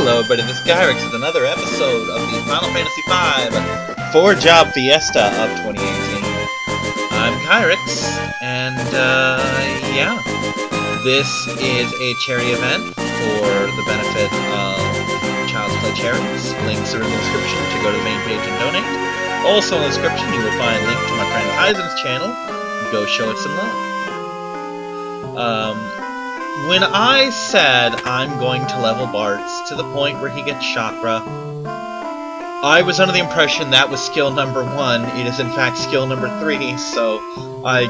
Hello everybody, this is Gyrix with another episode of the Final Fantasy V 4-job Fiesta of 2018. I'm Gyrix, and yeah. This is a charity event for the benefit of Child's Play charities. Links are in the description to go to the main page and donate. Also in the description you will find a link to my friend Aizen's channel. Go show it some love. When I said I'm going to level Bartz to the point where he gets chakra, I was under the impression that was skill number 1. It is in fact skill number 3, so I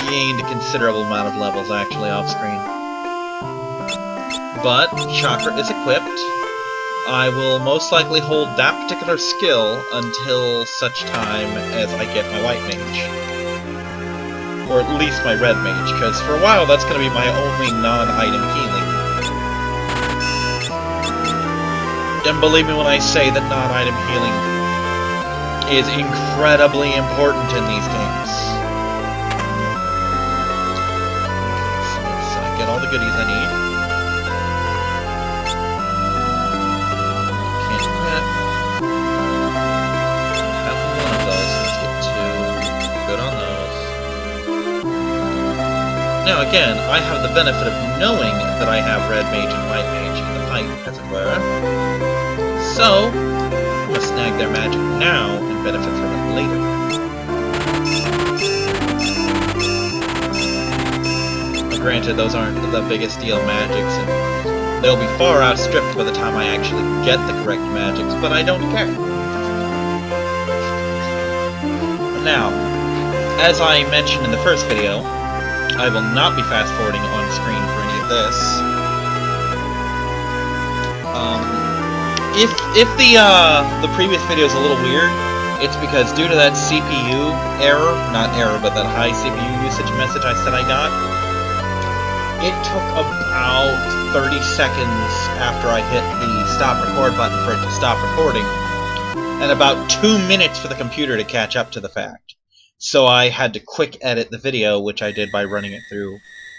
gained a considerable amount of levels actually off screen. But chakra is equipped. I will most likely hold that particular skill until such time as I get my white mage. Or at least my red mage, because for a while that's going to be my only non-item healing. And believe me when I say that non-item healing is incredibly important in these games. So I get all the goodies I need. Can't quit. Have one of those, let's get 2. Good on those. Now again, I have the benefit of knowing that I have red mage and white mage in the pipe, as it were. So, I'm going to snag their magic now and benefit from it later. Granted, those aren't the biggest deal magics, and they'll be far outstripped by the time I actually get the correct magics, but I don't care. Now, as I mentioned in the first video, I will not be fast-forwarding on screen for any of this. If the previous video is a little weird, it's because due to that CPU error, not error, but that high CPU usage message I said I got, it took about 30 seconds after I hit the stop record button for it to stop recording, and about 2 minutes for the computer to catch up to the fact. So I had to quick edit the video, which I did by running it through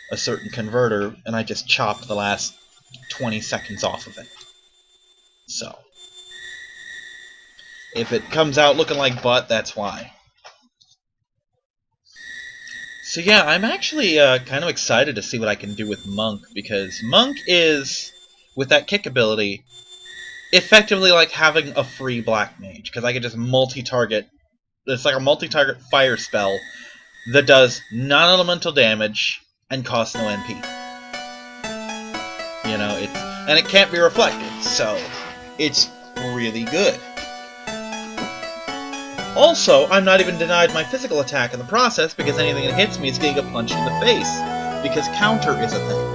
a certain converter, and I just chopped the last 20 seconds off of it. So, if it comes out looking like butt, that's why. So yeah, I'm actually kind of excited to see what I can do with Monk, because Monk is, with that kick ability, effectively like having a free black mage, because I can just multi-target. It's like a multi-target fire spell that does non-elemental damage and costs no NP. You know, and it can't be reflected, so it's really good. Also, I'm not even denied my physical attack in the process, because anything that hits me is getting a punch in the face, because counter is a thing.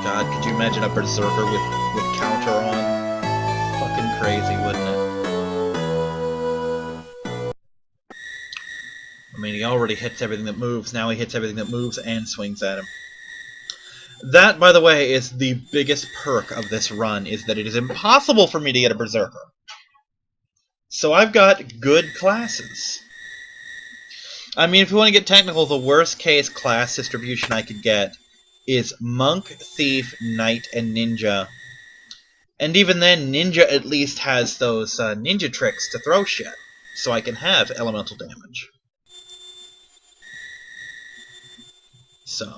God, could you imagine a berserker with counter on? Fucking crazy, wouldn't it? I mean, he already hits everything that moves, now he hits everything that moves and swings at him. That, by the way, is the biggest perk of this run, is that it is impossible for me to get a berserker. So I've got good classes. I mean, if you want to get technical, the worst case class distribution I could get is Monk, Thief, Knight, and Ninja. And even then, Ninja at least has those ninja tricks to throw shit, so I can have elemental damage. So,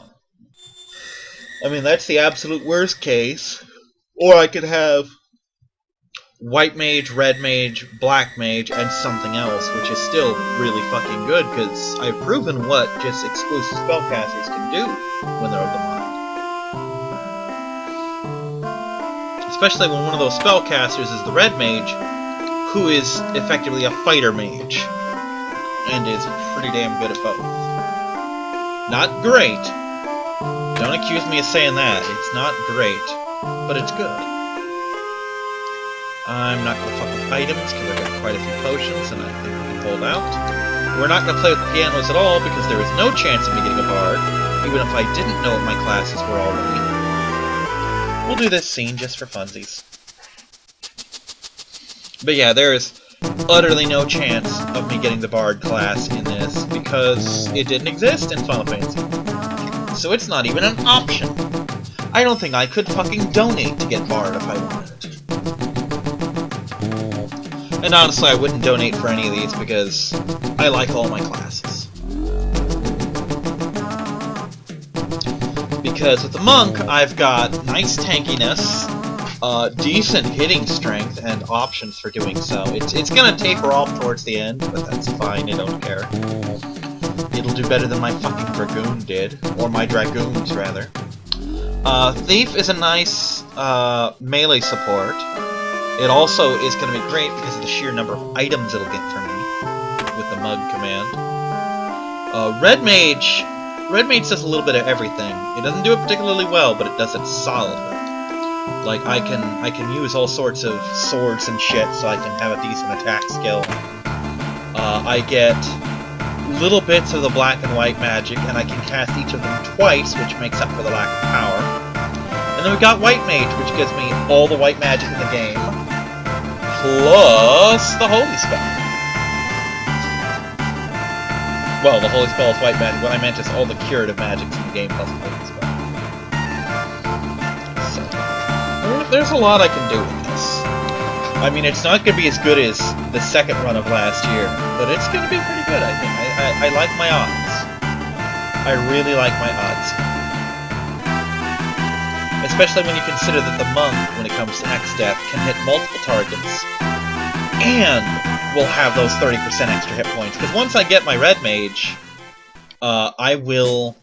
I mean, that's the absolute worst case. Or I could have white mage, red mage, black mage, and something else, which is still really fucking good, because I've proven what just exclusive spellcasters can do when they're of the mind. Especially when one of those spellcasters is the red mage, who is effectively a fighter mage, and is pretty damn good at both. Not great. Don't accuse me of saying that. It's not great, but it's good. I'm not going to fuck with items, because I've got quite a few potions, and I think we can hold out. We're not going to play with the pianos at all, because there is no chance of me getting a bard, even if I didn't know what my classes were already. We'll do this scene just for funsies. But yeah, there is utterly no chance of me getting the bard class in this, because it didn't exist in Final Fantasy. so it's not even an option. I don't think I could fucking donate to get Bard if I wanted it. And honestly, I wouldn't donate for any of these because I like all my classes. Because with the Monk, I've got nice tankiness, decent hitting strength, and options for doing so. It's gonna taper off towards the end, but that's fine, I don't care. It'll do better than my fucking Dragoon did. Or my Dragoons, rather. Thief is a nice, melee support. It also is gonna be great because of the sheer number of items it'll get from me with the Mug command. Red Mage does a little bit of everything. It doesn't do it particularly well, but it does it solidly. Like, I can use all sorts of swords and shit so I can have a decent attack skill. I get little bits of the black and white magic, and I can cast each of them twice, which makes up for the lack of power. And then we got White Mage, which gives me all the white magic in the game, plus the Holy Spell. Well, the Holy Spell is white magic. What I meant is all the curative magics in the game plus the Holy Spell. So, there's a lot I can do with this. I mean, it's not going to be as good as the second run of last year, but it's going to be pretty good, I think. I like my odds. I really like my odds. Especially when you consider that the Monk, when it comes to X-Death, can hit multiple targets, and will have those 30% extra hit points. Because once I get my Red Mage, I will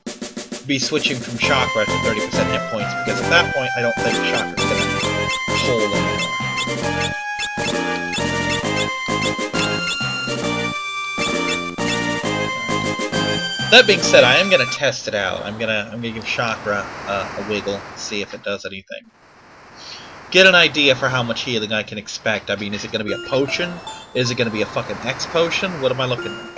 be switching from Chakra to 30% hit points, because at that point, I don't think Chakra's going to hold anymore. That being said, I am gonna test it out. I'm gonna give Chakra a wiggle, see if it does anything. Get an idea for how much healing I can expect. I mean, is it gonna be a potion? Is it gonna be a fucking X potion? What am I looking at?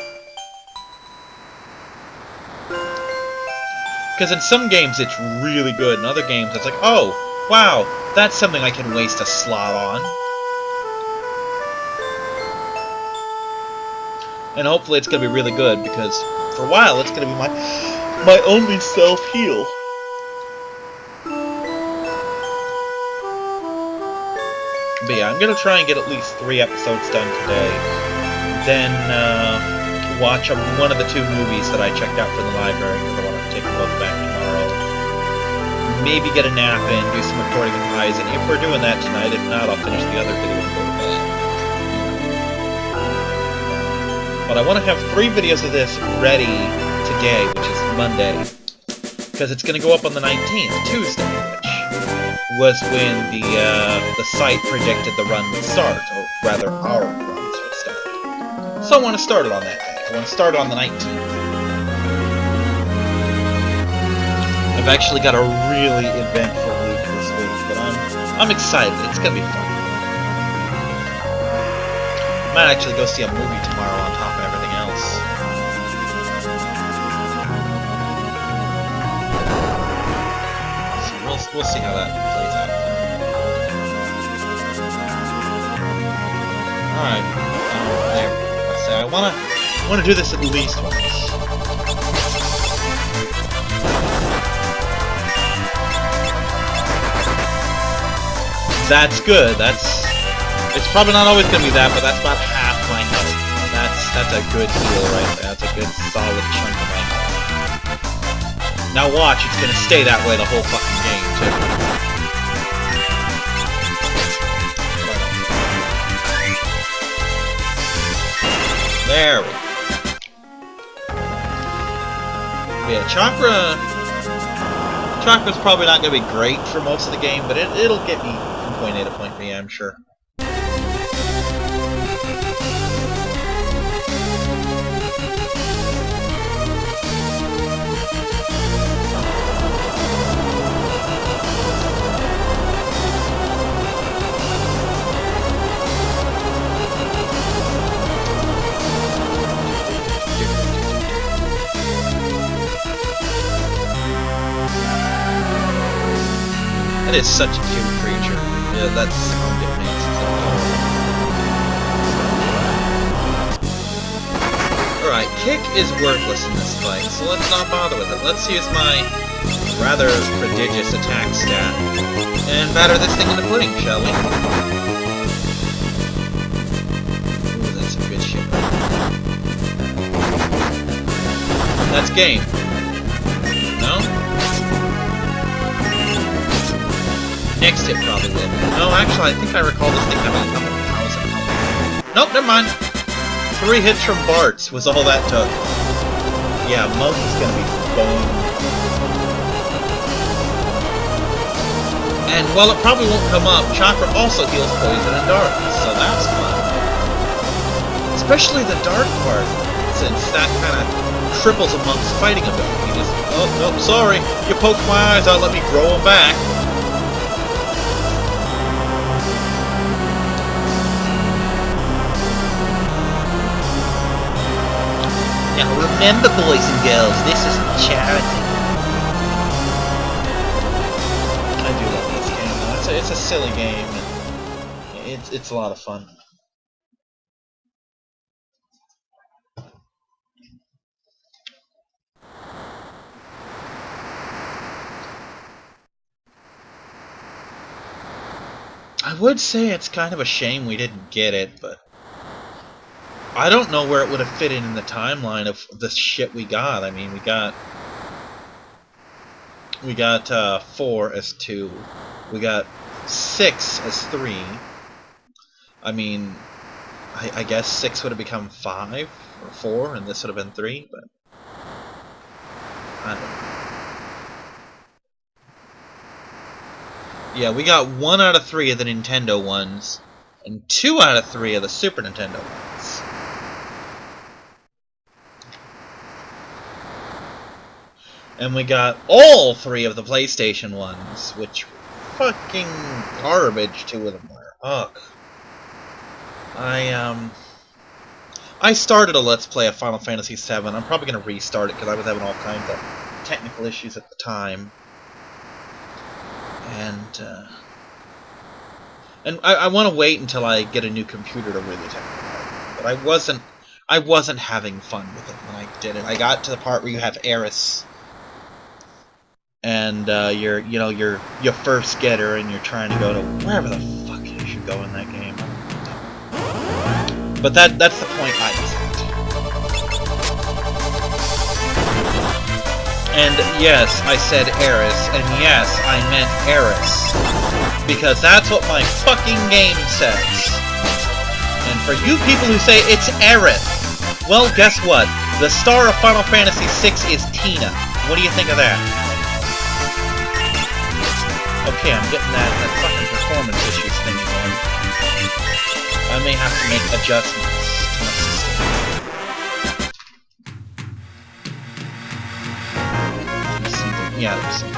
Because in some games it's really good, in other games it's like, oh, wow, that's something I can waste a slot on. And hopefully it's gonna be really good, because for a while it's gonna be my only self-heal. But yeah, I'm gonna try and get at least 3 episodes done today. Then watch one of the 2 movies that I checked out from the library, because I want to take a look back tomorrow. Maybe get a nap in, do some recording with Eisen. If we're doing that tonight, if not, I'll finish the other video and go to bed. But I want to have 3 videos of this ready today, which is Monday, because it's going to go up on the 19th, Tuesday, which was when the site predicted the run would start, or rather, our runs would start. So I want to start it on that day. I want to start it on the 19th. I've actually got a really eventful week this week, but I'm excited. It's going to be fun. I might actually go see a movie tomorrow on top of everything else. So we'll see how that plays out. Alright. Let's say I wanna do this at least once. That's good. It's probably not always gonna be that, but that's about half my health. That's a good heal right there. That's a good solid chunk of my health. Now watch, it's gonna stay that way the whole fucking game too. There we go. Yeah, Chakra's probably not gonna be great for most of the game, but it'll get me from point A to point B, I'm sure. That is such a cute creature. Yeah, that sound it makes is adorable. Alright, kick is worthless in this fight, so let's not bother with it. Let's use my rather prodigious attack stat and batter this thing in the pudding, shall we? Ooh, that's some good shit. That's game. No? Next hit probably will. No, actually, I think I recall this thing having a couple thousand health. Nope, never mind. 3 hits from Bart's was all that took. Yeah, Monkey's gonna be boned. And while it probably won't come up, Chakra also heals poison and darkness, so that's fun. Especially the dark part, since that kind of triples a monk's fighting ability. You just, oh, sorry, you poked my eyes out, let me grow them back. Now remember, boys and girls, this isn't charity. I do love this game, though. It's a silly game, and it's a lot of fun. I would say it's kind of a shame we didn't get it, but I don't know where it would have fit in the timeline of the shit we got. I mean, we got 4 as 2. We got 6 as 3. I mean, I guess 6 would have become 5 or 4, and this would have been 3, but I don't know. Yeah, we got 1 out of 3 of the Nintendo ones, and 2 out of 3 of the Super Nintendo ones. And we got all 3 of the PlayStation ones, which were fucking garbage. 2 of them were. Ugh. I started a Let's Play of Final Fantasy VII. I'm probably going to restart it because I was having all kinds of technical issues at the time. And I want to wait until I get a new computer to really technically play. But I wasn't having fun with it when I did it. I got to the part where you have Eris, and you're first getter, and you're trying to go to wherever the fuck you should go in that game. But that's the point I was at. And yes, I said Eris, and yes, I meant Eris, because that's what my fucking game says. And for you people who say it's Aerith, well, guess what? The star of Final Fantasy VI is Tina. What do you think of that? Okay, I'm getting that fucking performance issues thing again. I may have to make adjustments to my system. Yeah, there's something.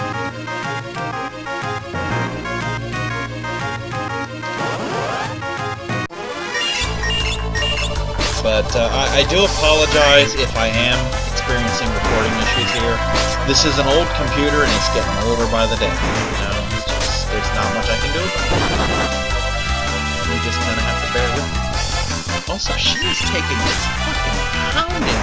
But I do apologize if I am experiencing recording issues here. This is an old computer and it's getting older by the day. You know, it's just, there's not much I can do about it. We just kind of have to bear with it. Also, she's taking a fucking pounding.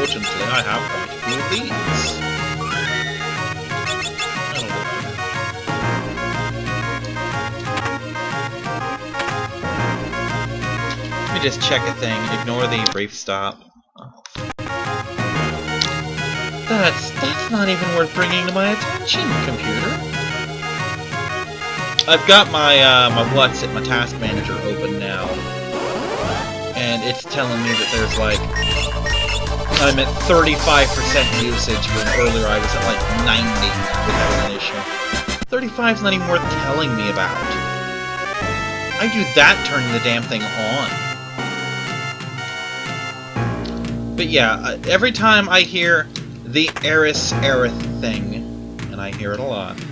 Fortunately, I have quite a few of these. Let me just check a thing. Ignore the brief stop. Oh. That's not even worth bringing to my attention, computer. I've got my my task manager open now, and it's telling me that there's like, I'm at 35% usage when earlier I was at like 90 without an issue. 35's not even worth telling me about. I do that turning the damn thing on. But yeah, every time I hear the Aerith thing, and I hear it a lot,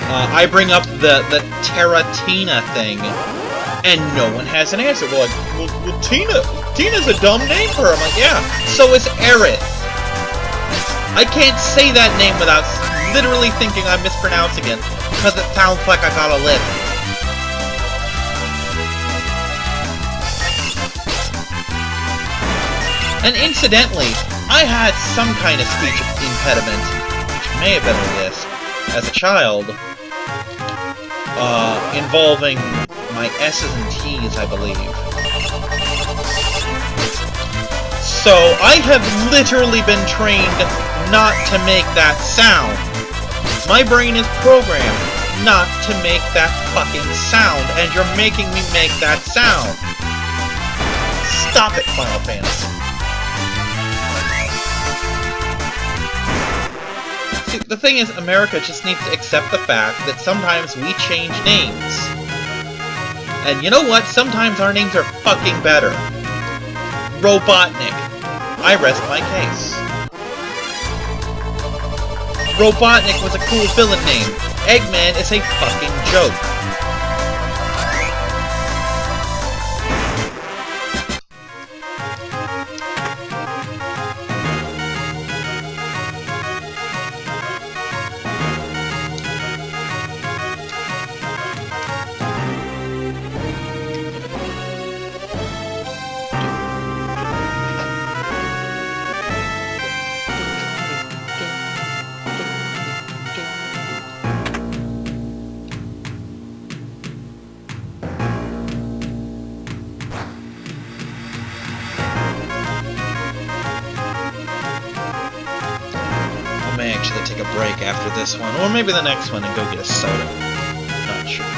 I bring up the Terratina thing, and no one has an answer. They're like, well, Tina's a dumb name for her. I'm like, yeah, so is Aerith. I can't say that name without literally thinking I'm mispronouncing it, because it sounds like I got a lip. And incidentally, I had some kind of speech impediment, which may have been a lisp, as a child, involving my S's and T's, I believe. So, I have literally been trained not to make that sound. My brain is programmed not to make that fucking sound, and you're making me make that sound. Stop it, Final Fantasy. See, the thing is, America just needs to accept the fact that sometimes we change names. And you know what? Sometimes our names are fucking better. Robotnik. I rest my case. Robotnik was a cool villain name. Eggman is a fucking joke. I may actually take a break after this one, or maybe the next one, and go get a soda. Not sure yet.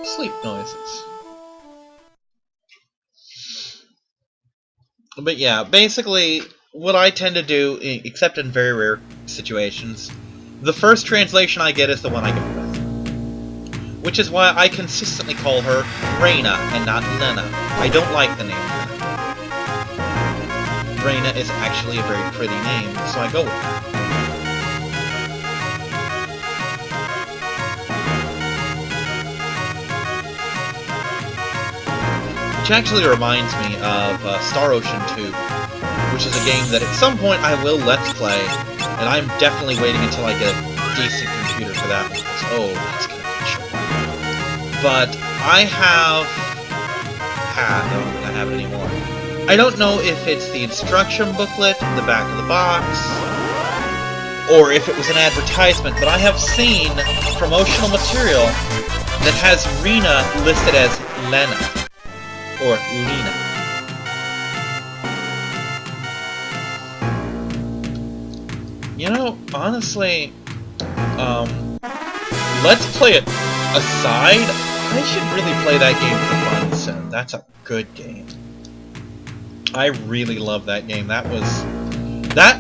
Sleep noises. But yeah, basically, what I tend to do, except in very rare situations, the first translation I get is the one I go with. Which is why I consistently call her Reina and not Lena. I don't like the name Lena. Reina is actually a very pretty name, so I go with it. Which actually reminds me of Star Ocean 2, which is a game that at some point I will let's play, and I'm definitely waiting until I get a decent computer for that one, because, oh, that's gonna be a chore. But I have had, I don't think I have it anymore. I don't know if it's the instruction booklet, the back of the box, or if it was an advertisement, but I have seen promotional material that has Rena listed as Lena. Or Lena. You know, honestly, let's play it aside. I should really play that game for fun soon. That's a good game. I really love that game. That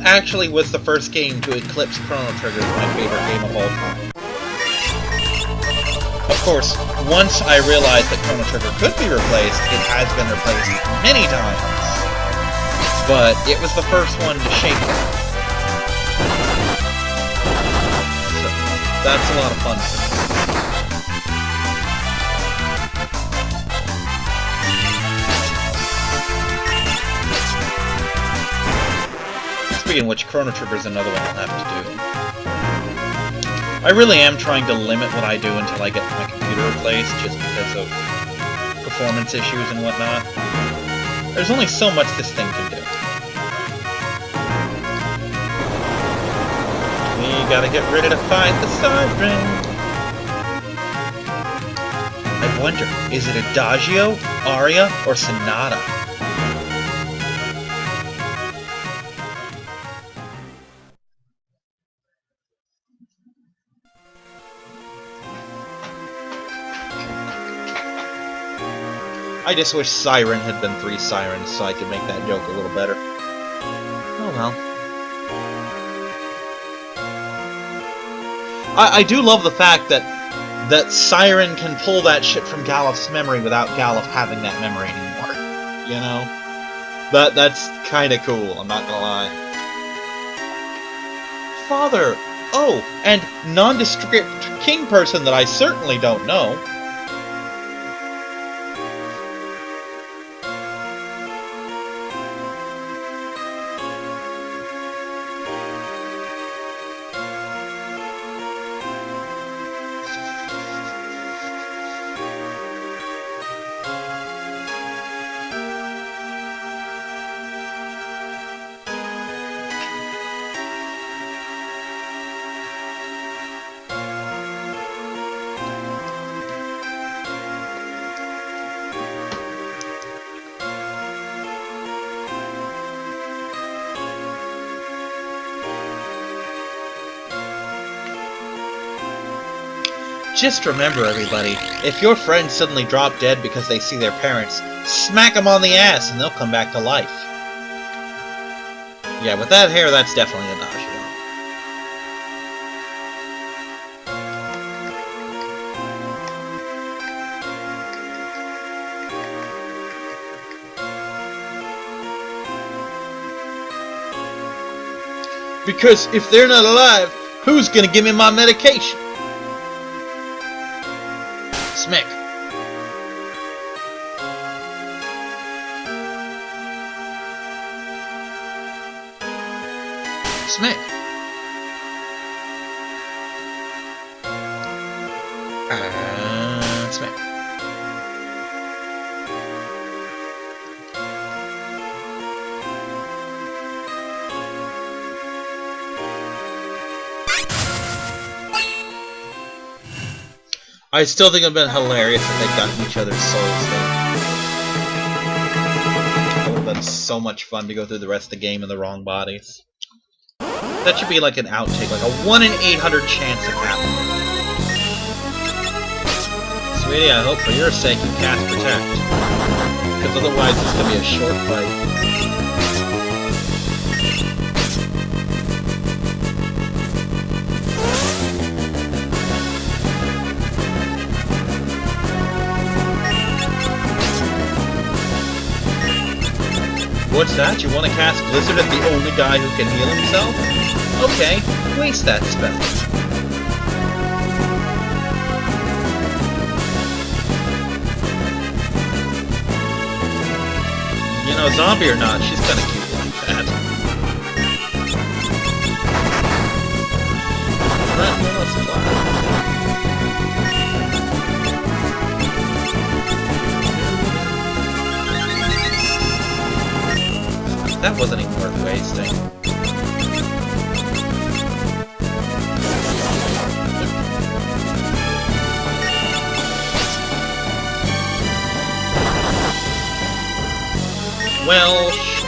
actually was the first game to eclipse Chrono Trigger as my favorite game of all time. Of course, once I realized that Chrono Trigger could be replaced, it has been replaced many times. But it was the first one to shake it. So, that's a lot of fun for me. Speaking of which, Chrono Trigger is another one I'll have to do. I really am trying to limit what I do until I get my computer replaced, just because of performance issues and whatnot. There's only so much this thing can do. We gotta get ready to fight the siren. I wonder, is it Adagio, Aria, or Sonata? I just wish Siren had been 3 sirens so I could make that joke a little better. Oh well. I do love the fact that Siren can pull that shit from Galuf's memory without Galuf having that memory anymore. You know? That's kind of cool, I'm not gonna lie. Father! Oh, and nondescript king person that I certainly don't know. Just remember, everybody, if your friends suddenly drop dead because they see their parents, smack them on the ass and they'll come back to life. Yeah, with that hair, that's definitely a nausea. Because if they're not alive, who's gonna give me my medication? Smack. Smack. Smack. I still think it would have been hilarious if they'd gotten each other's souls there. It would have been so much fun to go through the rest of the game in the wrong bodies. That should be like an outtake, like a 1 in 800 chance of happening. Sweetie, I hope for your sake you cast Protect. Because otherwise it's going to be a short fight. What's that? You want to cast Blizzard at the only guy who can heal himself? Okay, waste that spell. You know, zombie or not, she's kinda cute like that. Alright, well, let's fly. That wasn't even worth wasting. Well, shit.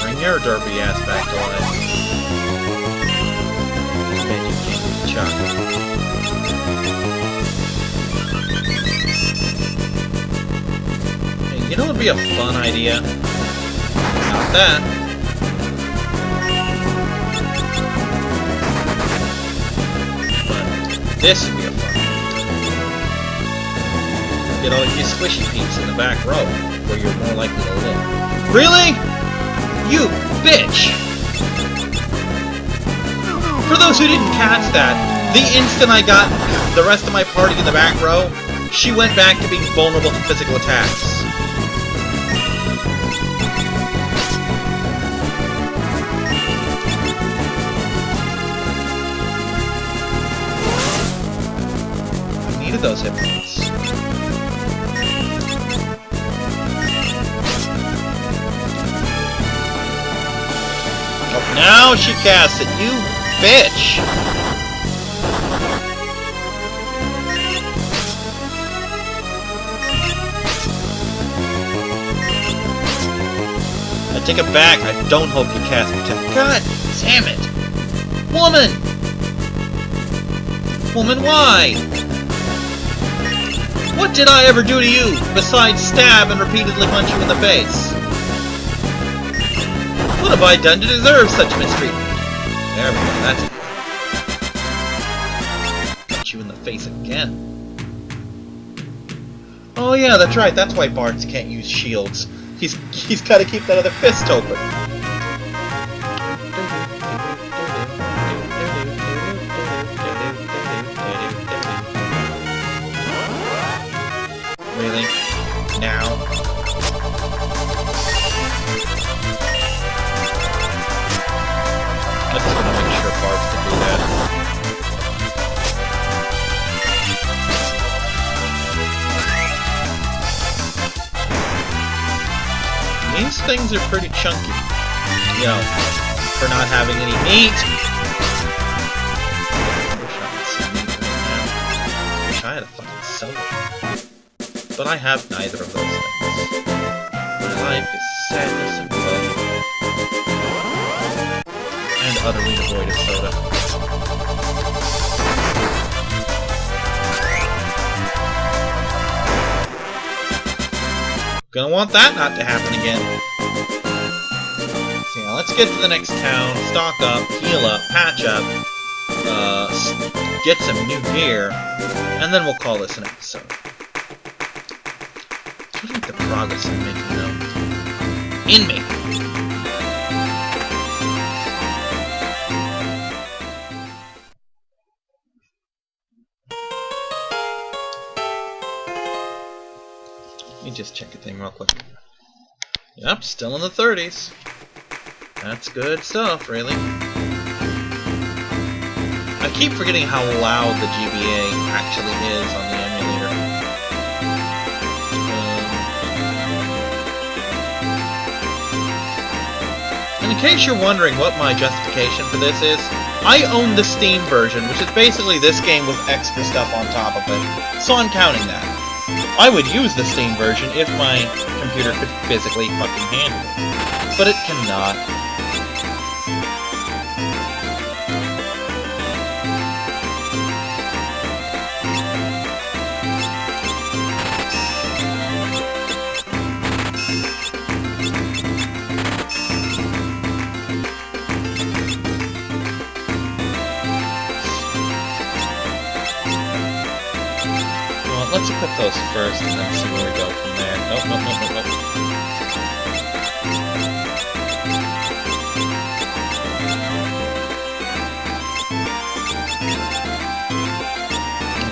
Bring your derpy ass back to life. Bet you can't get the chuck. You know what would be a fun idea? Not that. But this would be a fun idea. Get all you squishy peeps in the back row, where you're more likely to live. Really? You bitch! For those who didn't catch that, the instant I got the rest of my party in the back row, she went back to being vulnerable to physical attacks. Those hit points. Oh, now she casts it, you bitch! I take it back, I don't hope you cast Protect. God damn it! Woman! Woman, why? What did I ever do to you, besides stab and repeatedly punch you in the face? What have I done to deserve such mistreatment? There we go, that's it. Punch you in the face again. Oh yeah, that's right. That's why Bards can't use shields. He's got to keep that other fist open. Really? Now? I just want to make sure Bards can do that. These things are pretty chunky, you know, for not having any meat. I wish I had a fucking soda. But I have neither of those things. My life is sadness and woe. And utterly devoid of soda. Gonna want that not to happen again. So yeah, let's get to the next town, stock up, heal up, patch up, get some new gear, and then we'll call this an episode. I think the progress I'm making, though. In me! Let me just check a thing real quick. Yep, still in the 30s. That's good stuff, really. I keep forgetting how loud the GBA actually is on the emulator. And in case you're wondering what my justification for this is, I own the Steam version, which is basically this game with extra stuff on top of it, so I'm counting that. I would use the Steam version if my computer could physically fucking handle it, but it cannot. Let's equip those first and then see where we go from there. Nope, nope, nope, nope, nope.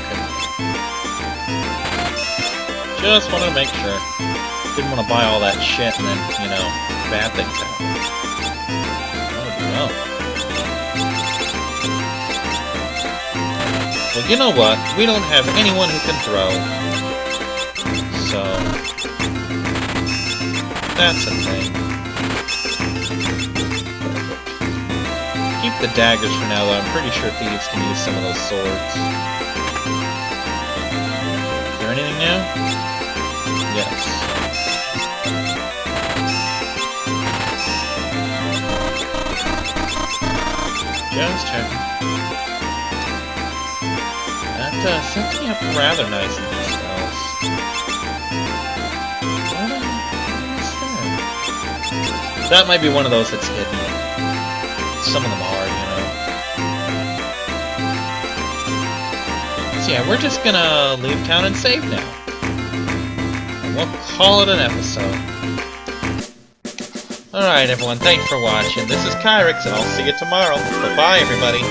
Okay. Just wanted to make sure. Didn't want to buy all that shit and then, you know, bad things happen. There we go. Well, you know what? We don't have anyone who can throw. So that's a thing. Keep the daggers for now, though. I'm pretty sure thieves can use some of those swords. Is there anything new? Yes. Just checking. Setting up rather nice in these spells. That might be one of those that's hidden. Some of them are, you know. So yeah, we're just gonna leave town and save now. And we'll call it an episode. Alright everyone, thanks for watching. This is Kyrix, and I'll see you tomorrow. Bye-bye everybody.